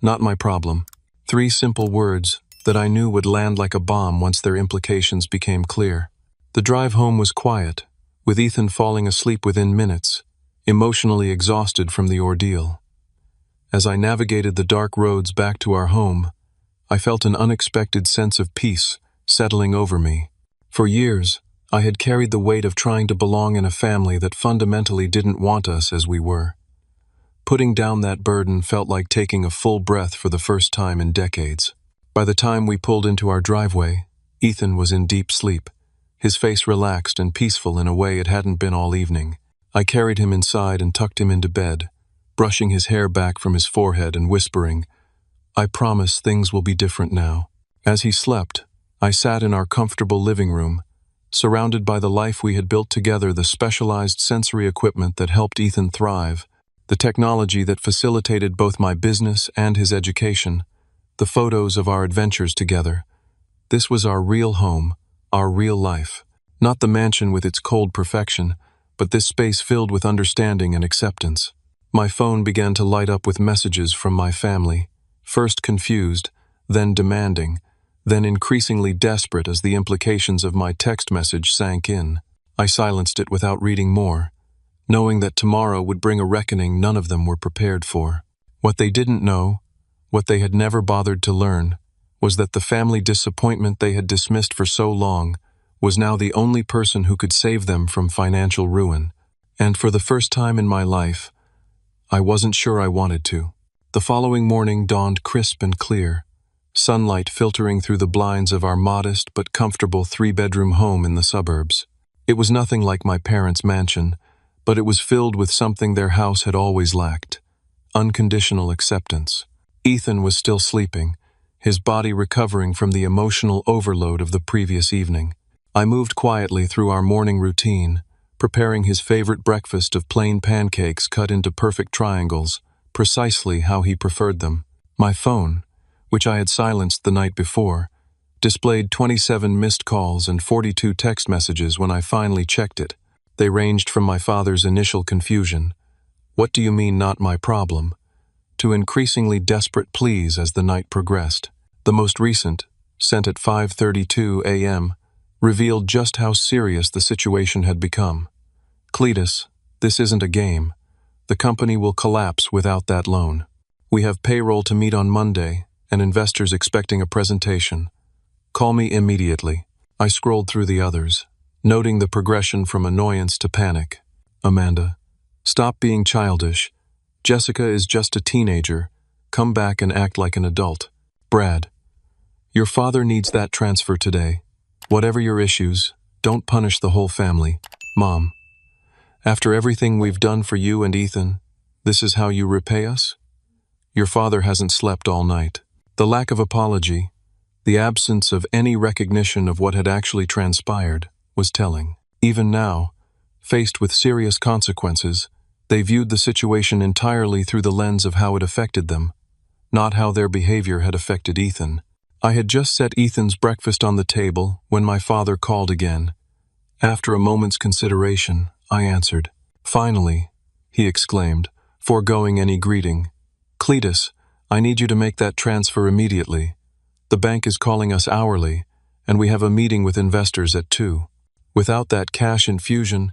"Not my problem." 3 simple words that I knew would land like a bomb once their implications became clear. The drive home was quiet, with Ethan falling asleep within minutes, emotionally exhausted from the ordeal. As I navigated the dark roads back to our home, I felt an unexpected sense of peace settling over me. For years, I had carried the weight of trying to belong in a family that fundamentally didn't want us as we were. Putting down that burden felt like taking a full breath for the first time in decades. By the time we pulled into our driveway, Ethan was in deep sleep, his face relaxed and peaceful in a way it hadn't been all evening. I carried him inside and tucked him into bed, brushing his hair back from his forehead and whispering, "I promise things will be different now." As he slept, I sat in our comfortable living room, surrounded by the life we had built together, the specialized sensory equipment that helped Ethan thrive, the technology that facilitated both my business and his education, the photos of our adventures together. This was our real home, our real life. Not the mansion with its cold perfection, but this space filled with understanding and acceptance. My phone began to light up with messages from my family, first confused, then demanding, then increasingly desperate as the implications of my text message sank in. I silenced it without reading more, knowing that tomorrow would bring a reckoning none of them were prepared for. What they didn't know, what they had never bothered to learn, was that the family disappointment they had dismissed for so long was now the only person who could save them from financial ruin. And for the first time in my life, I wasn't sure I wanted to. The following morning dawned crisp and clear, sunlight filtering through the blinds of our modest but comfortable three-bedroom home in the suburbs. It was nothing like my parents' mansion, but it was filled with something their house had always lacked: unconditional acceptance. Ethan was still sleeping, his body recovering from the emotional overload of the previous evening. I moved quietly through our morning routine, preparing his favorite breakfast of plain pancakes cut into perfect triangles, precisely how he preferred them. My phone, which I had silenced the night before, displayed 27 missed calls and 42 text messages when I finally checked it. They ranged from my father's initial confusion, "What do you mean not my problem?" to increasingly desperate pleas as the night progressed. The most recent, sent at 5:32 a.m., revealed just how serious the situation had become. "Cletus, this isn't a game. The company will collapse without that loan. We have payroll to meet on Monday and investors expecting a presentation. Call me immediately." I scrolled through the others, noting the progression from annoyance to panic. "Amanda, stop being childish. Jessica is just a teenager. Come back and act like an adult." "Brad, your father needs that transfer today. Whatever your issues, don't punish the whole family." "Mom, after everything we've done for you and Ethan, this is how you repay us? Your father hasn't slept all night." The lack of apology, the absence of any recognition of what had actually transpired, was telling. Even now, faced with serious consequences, they viewed the situation entirely through the lens of how it affected them, not how their behavior had affected Ethan. I had just set Ethan's breakfast on the table when my father called again. After a moment's consideration, I answered. "Finally," he exclaimed, foregoing any greeting. "Cletus, I need you to make that transfer immediately. The bank is calling us hourly, and we have a meeting with investors at 2. Without that cash infusion,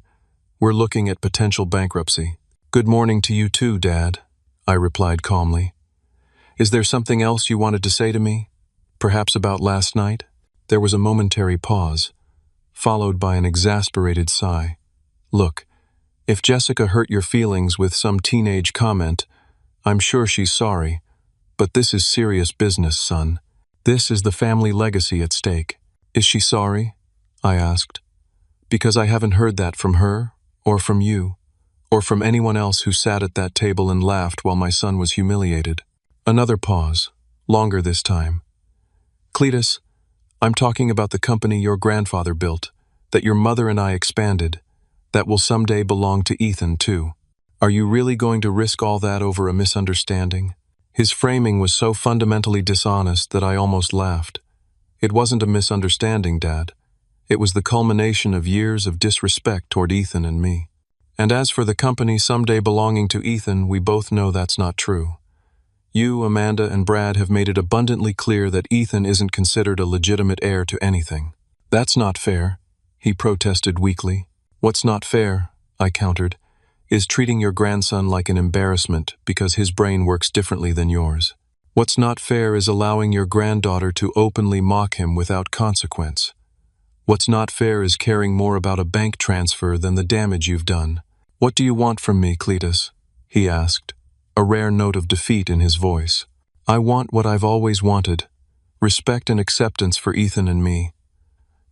we're looking at potential bankruptcy." "Good morning to you too, Dad," I replied calmly. "Is there something else you wanted to say to me? Perhaps about last night?" There was a momentary pause, followed by an exasperated sigh. "Look, if Jessica hurt your feelings with some teenage comment, I'm sure she's sorry, but this is serious business, son. This is the family legacy at stake." "Is she sorry?" I asked. "Because I haven't heard that from her, or from you, or from anyone else who sat at that table and laughed while my son was humiliated." Another pause, longer this time. "Cletus, I'm talking about the company your grandfather built, that your mother and I expanded, that will someday belong to Ethan too. Are you really going to risk all that over a misunderstanding?" His framing was so fundamentally dishonest that I almost laughed. "It wasn't a misunderstanding, Dad. It was the culmination of years of disrespect toward Ethan and me. And as for the company someday belonging to Ethan, we both know that's not true. You, Amanda, and Brad have made it abundantly clear that Ethan isn't considered a legitimate heir to anything." "That's not fair," he protested weakly. "What's not fair," I countered, "is treating your grandson like an embarrassment because his brain works differently than yours. What's not fair is allowing your granddaughter to openly mock him without consequence. What's not fair is caring more about a bank transfer than the damage you've done." "What do you want from me, Cletus?" he asked, a rare note of defeat in his voice. "I want what I've always wanted, respect and acceptance for Ethan and me.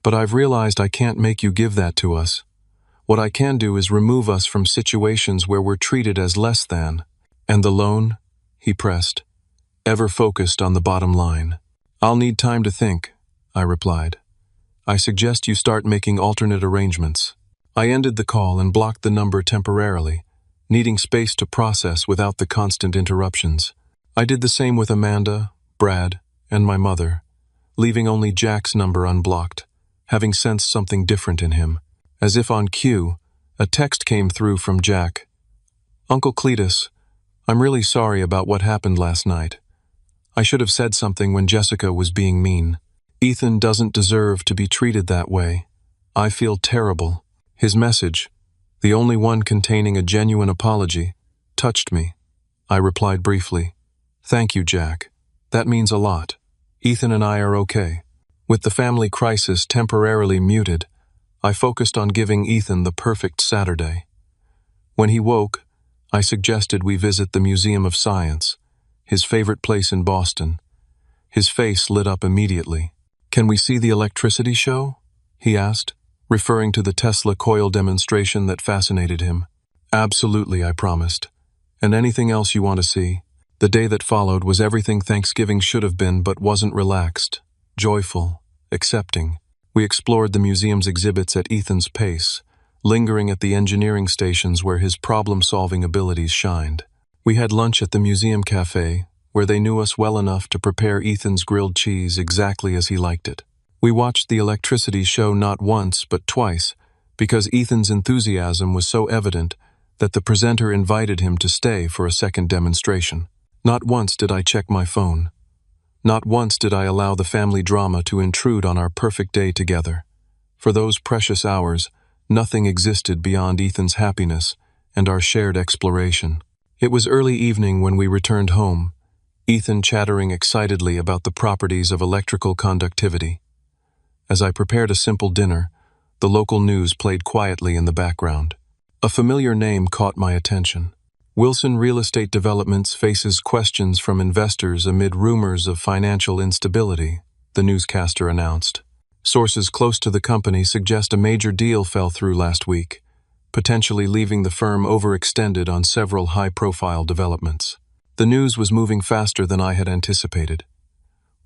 But I've realized I can't make you give that to us. What I can do is remove us from situations where we're treated as less than." "And the loan?" he pressed, ever focused on the bottom line. "I'll need time to think," I replied. "I suggest you start making alternate arrangements." I ended the call and blocked the number temporarily, needing space to process without the constant interruptions. I did the same with Amanda, Brad, and my mother, leaving only Jack's number unblocked, having sensed something different in him. As if on cue, a text came through from Jack. "Uncle Cletus, I'm really sorry about what happened last night. I should have said something when Jessica was being mean. Ethan doesn't deserve to be treated that way. I feel terrible." His message, the only one containing a genuine apology, touched me. I replied briefly, "Thank you, Jack. That means a lot. Ethan and I are okay." With the family crisis temporarily muted, I focused on giving Ethan the perfect Saturday. When he woke, I suggested we visit the Museum of Science. his favorite place in Boston. His face lit up immediately. "Can we see the electricity show?" he asked, referring to the Tesla coil demonstration that fascinated him. "Absolutely," I promised. "And anything else you want to see?" The day that followed was everything Thanksgiving should have been, but wasn't. Relaxed, joyful, accepting. We explored the museum's exhibits at Ethan's pace, lingering at the engineering stations where his problem-solving abilities shined. We had lunch at the museum cafe, where they knew us well enough to prepare Ethan's grilled cheese exactly as he liked it. We watched the electricity show not once but twice, because Ethan's enthusiasm was so evident that the presenter invited him to stay for a second demonstration. Not once did I check my phone. Not once did I allow the family drama to intrude on our perfect day together. For those precious hours, nothing existed beyond Ethan's happiness and our shared exploration. It was early evening when we returned home, Ethan chattering excitedly about the properties of electrical conductivity. As I prepared a simple dinner, the local news played quietly in the background. A familiar name caught my attention. Wilson Real Estate Developments faces questions from investors amid rumors of financial instability, the newscaster announced. Sources close to the company suggest a major deal fell through last week, potentially leaving the firm overextended on several high-profile developments. The news was moving faster than I had anticipated.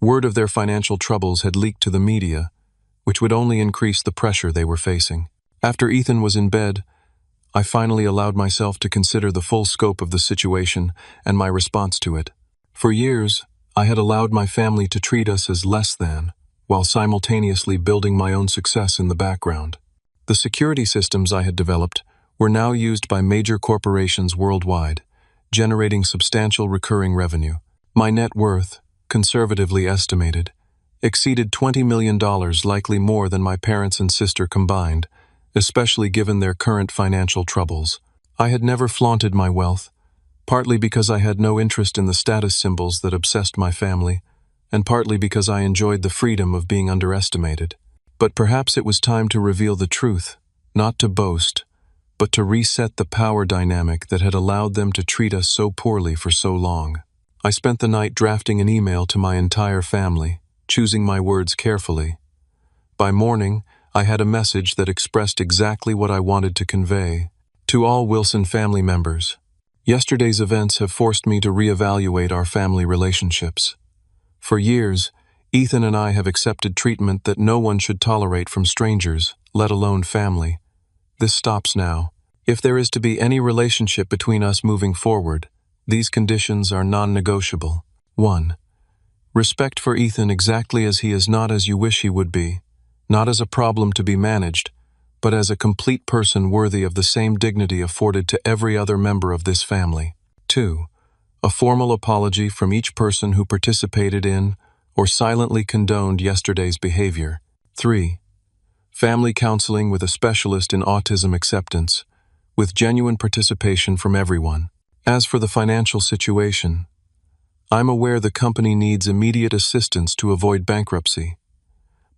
Word of their financial troubles had leaked to the media, which would only increase the pressure they were facing. After Ethan was in bed, I finally allowed myself to consider the full scope of the situation and my response to it. For years, I had allowed my family to treat us as less than, while simultaneously building my own success in the background. The security systems I had developed were now used by major corporations worldwide, generating substantial recurring revenue. My net worth, conservatively estimated, exceeded $20 million, likely more than my parents and sister combined, especially given their current financial troubles. I had never flaunted my wealth, partly because I had no interest in the status symbols that obsessed my family, and partly because I enjoyed the freedom of being underestimated. But perhaps it was time to reveal the truth, not to boast, but to reset the power dynamic that had allowed them to treat us so poorly for so long. I spent the night drafting an email to my entire family, choosing my words carefully. By morning, I had a message that expressed exactly what I wanted to convey. To all Wilson family members, yesterday's events have forced me to reevaluate our family relationships. For years, Ethan and I have accepted treatment that no one should tolerate from strangers, let alone family. This stops now. If there is to be any relationship between us moving forward, these conditions are non-negotiable. 1. Respect for Ethan exactly as he is, not as you wish he would be, not as a problem to be managed, but as a complete person worthy of the same dignity afforded to every other member of this family. 2. A formal apology from each person who participated in or silently condoned yesterday's behavior. 3. Family counseling with a specialist in autism acceptance, with genuine participation from everyone. As for the financial situation, I'm aware the company needs immediate assistance to avoid bankruptcy.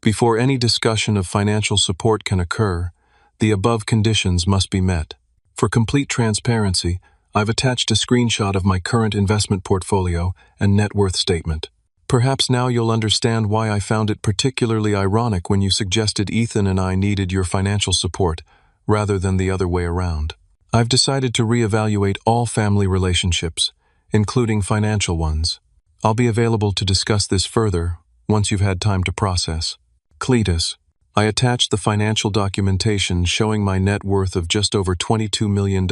Before any discussion of financial support can occur, the above conditions must be met. For complete transparency, I've attached a screenshot of my current investment portfolio and net worth statement. Perhaps now you'll understand why I found it particularly ironic when you suggested Ethan and I needed your financial support, rather than the other way around. I've decided to reevaluate all family relationships, including financial ones. I'll be available to discuss this further once you've had time to process. Cletus. I attached the financial documentation showing my net worth of just over $22 million,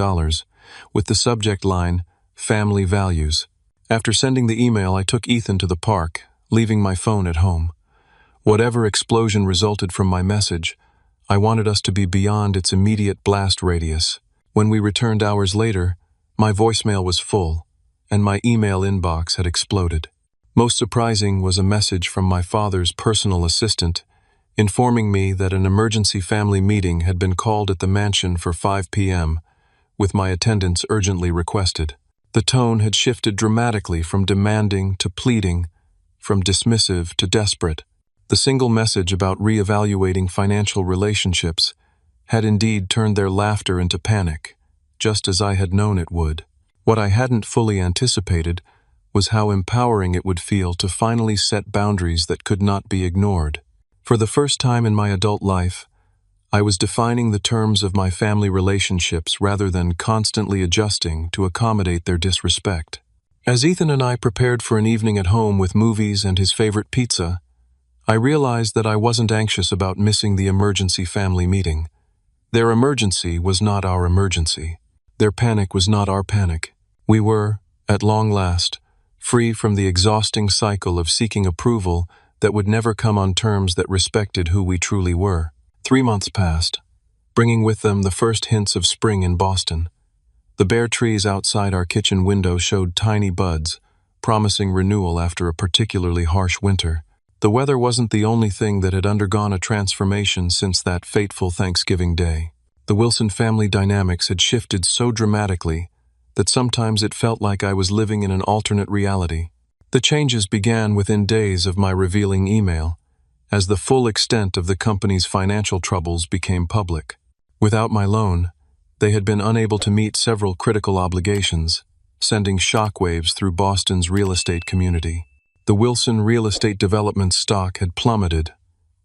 with the subject line, Family Values. After sending the email, I took Ethan to the park, leaving my phone at home. Whatever explosion resulted from my message, I wanted us to be beyond its immediate blast radius. When we returned hours later, my voicemail was full, and my email inbox had exploded. Most surprising was a message from my father's personal assistant, informing me that an emergency family meeting had been called at the mansion for 5 p.m., with my attendance urgently requested. The tone had shifted dramatically from demanding to pleading, from dismissive to desperate. The single message about reevaluating financial relationships had indeed turned their laughter into panic, just as I had known it would. What I hadn't fully anticipated was how empowering it would feel to finally set boundaries that could not be ignored. For the first time in my adult life, I was defining the terms of my family relationships rather than constantly adjusting to accommodate their disrespect. As Ethan and I prepared for an evening at home with movies and his favorite pizza, I realized that I wasn't anxious about missing the emergency family meeting. Their emergency was not our emergency. Their panic was not our panic. We were, at long last, free from the exhausting cycle of seeking approval that would never come on terms that respected who we truly were. 3 months passed, bringing with them the first hints of spring in Boston. The bare trees outside our kitchen window showed tiny buds, promising renewal after a particularly harsh winter. The weather wasn't the only thing that had undergone a transformation since that fateful Thanksgiving Day. The Wilson family dynamics had shifted so dramatically that sometimes it felt like I was living in an alternate reality. The changes began within days of my revealing email, as the full extent of the company's financial troubles became public. Without my loan, they had been unable to meet several critical obligations, sending shockwaves through Boston's real estate community. The Wilson real estate development stock had plummeted,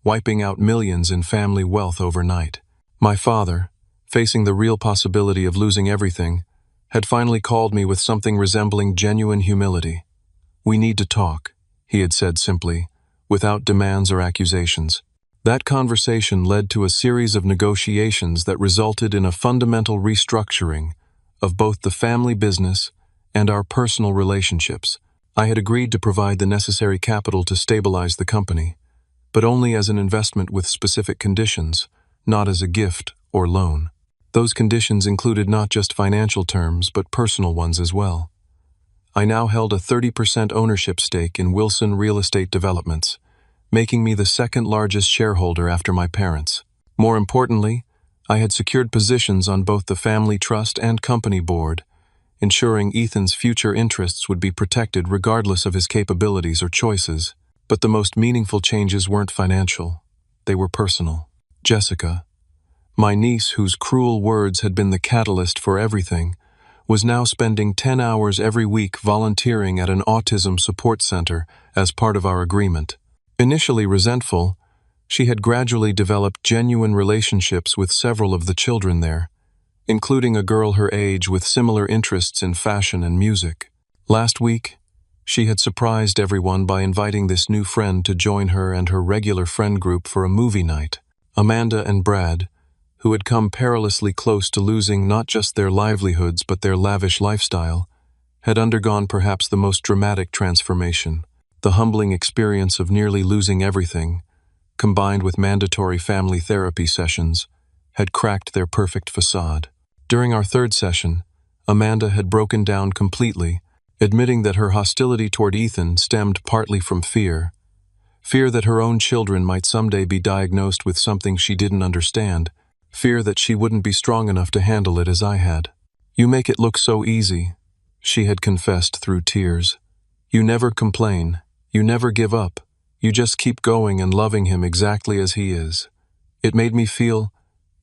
wiping out millions in family wealth overnight. My father, facing the real possibility of losing everything, had finally called me with something resembling genuine humility. "We need to talk," he had said simply, without demands or accusations. That conversation led to a series of negotiations that resulted in a fundamental restructuring of both the family business and our personal relationships. I had agreed to provide the necessary capital to stabilize the company, but only as an investment with specific conditions, not as a gift or loan. Those conditions included not just financial terms, but personal ones as well. I now held a 30% ownership stake in Wilson Real Estate Developments, making me the second largest shareholder after my parents. More importantly, I had secured positions on both the family trust and company board, ensuring Ethan's future interests would be protected regardless of his capabilities or choices. But the most meaningful changes weren't financial. They were personal. Jessica, my niece whose cruel words had been the catalyst for everything, was now spending 10 hours every week volunteering at an autism support center as part of our agreement. Initially resentful, she had gradually developed genuine relationships with several of the children there, including a girl her age with similar interests in fashion and music. Last week, she had surprised everyone by inviting this new friend to join her and her regular friend group for a movie night. Amanda and Brad, who had come perilously close to losing not just their livelihoods but their lavish lifestyle, had undergone perhaps the most dramatic transformation. The humbling experience of nearly losing everything, combined with mandatory family therapy sessions, had cracked their perfect facade. During our third session, Amanda had broken down completely, admitting that her hostility toward Ethan stemmed partly from fear that her own children might someday be diagnosed with something she didn't understand, fear that she wouldn't be strong enough to handle it as I had. "You make it look so easy," she had confessed through tears. "You never complain, you never give up, you just keep going and loving him exactly as he is." It made me feel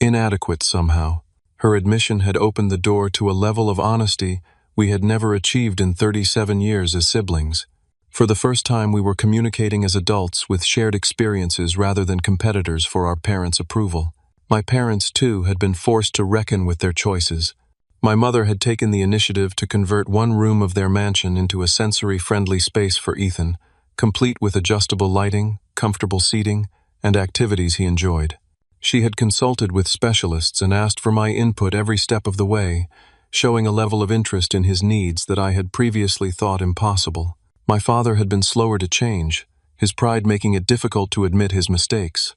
inadequate somehow. Her admission had opened the door to a level of honesty we had never achieved in 37 years as siblings. For the first time, we were communicating as adults with shared experiences rather than competitors for our parents' approval. My parents, too, had been forced to reckon with their choices. My mother had taken the initiative to convert one room of their mansion into a sensory-friendly space for Ethan, complete with adjustable lighting, comfortable seating, and activities he enjoyed. She had consulted with specialists and asked for my input every step of the way, showing a level of interest in his needs that I had previously thought impossible. My father had been slower to change, his pride making it difficult to admit his mistakes.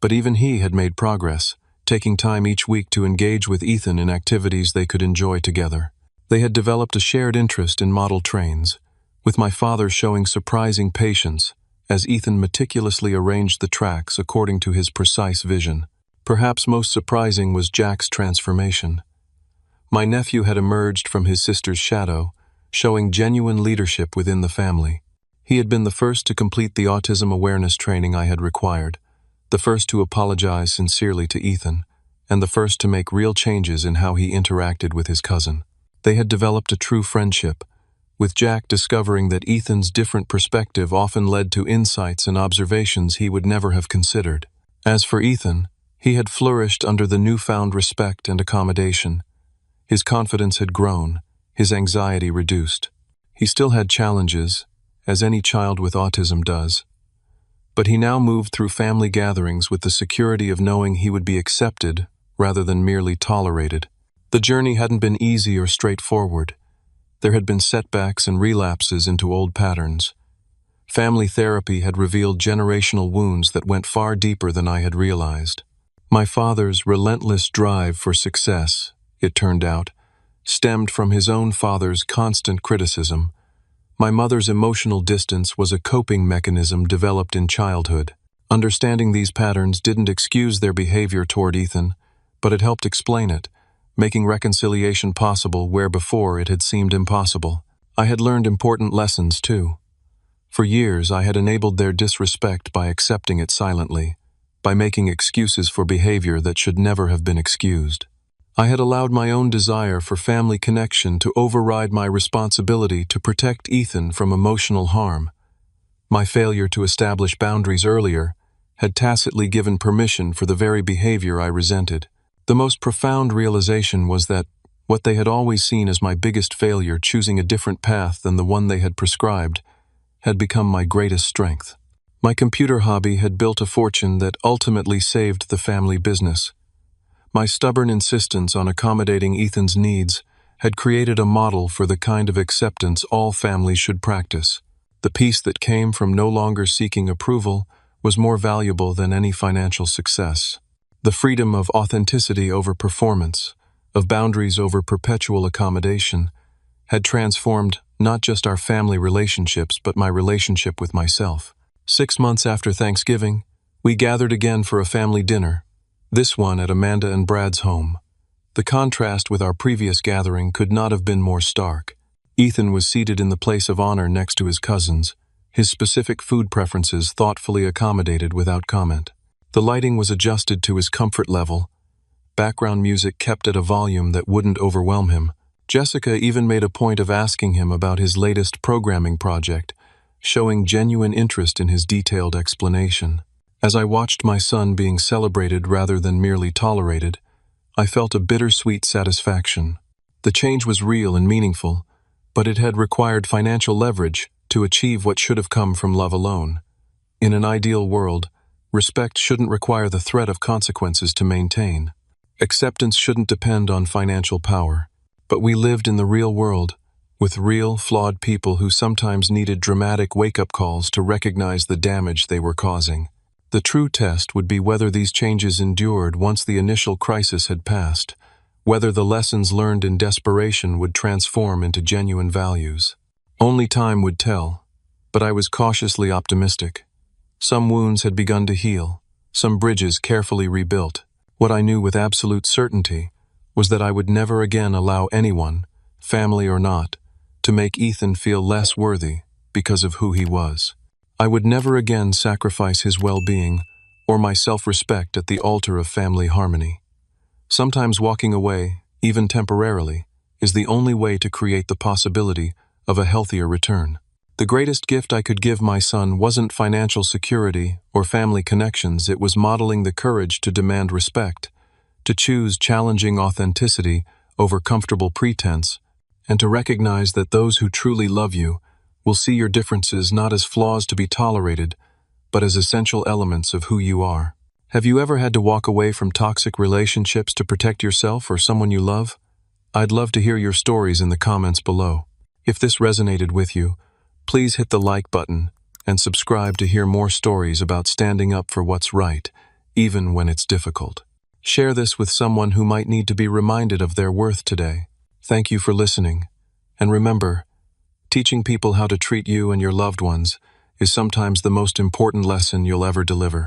But even he had made progress, taking time each week to engage with Ethan in activities they could enjoy together. They had developed a shared interest in model trains, with my father showing surprising patience as Ethan meticulously arranged the tracks according to his precise vision. Perhaps most surprising was Jack's transformation. My nephew had emerged from his sister's shadow, showing genuine leadership within the family. He had been the first to complete the autism awareness training I had required, the first to apologize sincerely to Ethan, and the first to make real changes in how he interacted with his cousin. They had developed a true friendship, with Jack discovering that Ethan's different perspective often led to insights and observations he would never have considered. As for Ethan, he had flourished under the newfound respect and accommodation. His confidence had grown, his anxiety reduced. He still had challenges, as any child with autism does, but he now moved through family gatherings with the security of knowing he would be accepted rather than merely tolerated. The journey hadn't been easy or straightforward. There had been setbacks and relapses into old patterns. Family therapy had revealed generational wounds that went far deeper than I had realized. My father's relentless drive for success, it turned out, stemmed from his own father's constant criticism. My mother's emotional distance was a coping mechanism developed in childhood. Understanding these patterns didn't excuse their behavior toward Ethan, but it helped explain it, making reconciliation possible where before it had seemed impossible. I had learned important lessons, too. For years, I had enabled their disrespect by accepting it silently, by making excuses for behavior that should never have been excused. I had allowed my own desire for family connection to override my responsibility to protect Ethan from emotional harm. My failure to establish boundaries earlier had tacitly given permission for the very behavior I resented. The most profound realization was that what they had always seen as my biggest failure, choosing a different path than the one they had prescribed, had become my greatest strength. My computer hobby had built a fortune that ultimately saved the family business. My stubborn insistence on accommodating Ethan's needs had created a model for the kind of acceptance all families should practice. The peace that came from no longer seeking approval was more valuable than any financial success. The freedom of authenticity over performance, of boundaries over perpetual accommodation, had transformed not just our family relationships but my relationship with myself. 6 months after Thanksgiving, we gathered again for a family dinner, this one at Amanda and Brad's home. The contrast with our previous gathering could not have been more stark. Ethan was seated in the place of honor next to his cousins, his specific food preferences thoughtfully accommodated without comment. The lighting was adjusted to his comfort level, background music kept at a volume that wouldn't overwhelm him. Jessica even made a point of asking him about his latest programming project, showing genuine interest in his detailed explanation. As I watched my son being celebrated rather than merely tolerated, I felt a bittersweet satisfaction. The change was real and meaningful, but it had required financial leverage to achieve what should have come from love alone. In an ideal world, respect shouldn't require the threat of consequences to maintain. Acceptance shouldn't depend on financial power. But we lived in the real world, with real, flawed people who sometimes needed dramatic wake-up calls to recognize the damage they were causing. The true test would be whether these changes endured once the initial crisis had passed, whether the lessons learned in desperation would transform into genuine values. Only time would tell, but I was cautiously optimistic. Some wounds had begun to heal, some bridges carefully rebuilt. What I knew with absolute certainty was that I would never again allow anyone, family or not, to make Ethan feel less worthy because of who he was. I would never again sacrifice his well-being or my self-respect at the altar of family harmony. Sometimes walking away, even temporarily, is the only way to create the possibility of a healthier return. The greatest gift I could give my son wasn't financial security or family connections, it was modeling the courage to demand respect, to choose challenging authenticity over comfortable pretense, and to recognize that those who truly love you will see your differences not as flaws to be tolerated, but as essential elements of who you are. Have you ever had to walk away from toxic relationships to protect yourself or someone you love? I'd love to hear your stories in the comments below. If this resonated with you, please hit the like button and subscribe to hear more stories about standing up for what's right, even when it's difficult. Share this with someone who might need to be reminded of their worth today. Thank you for listening. And remember, teaching people how to treat you and your loved ones is sometimes the most important lesson you'll ever deliver.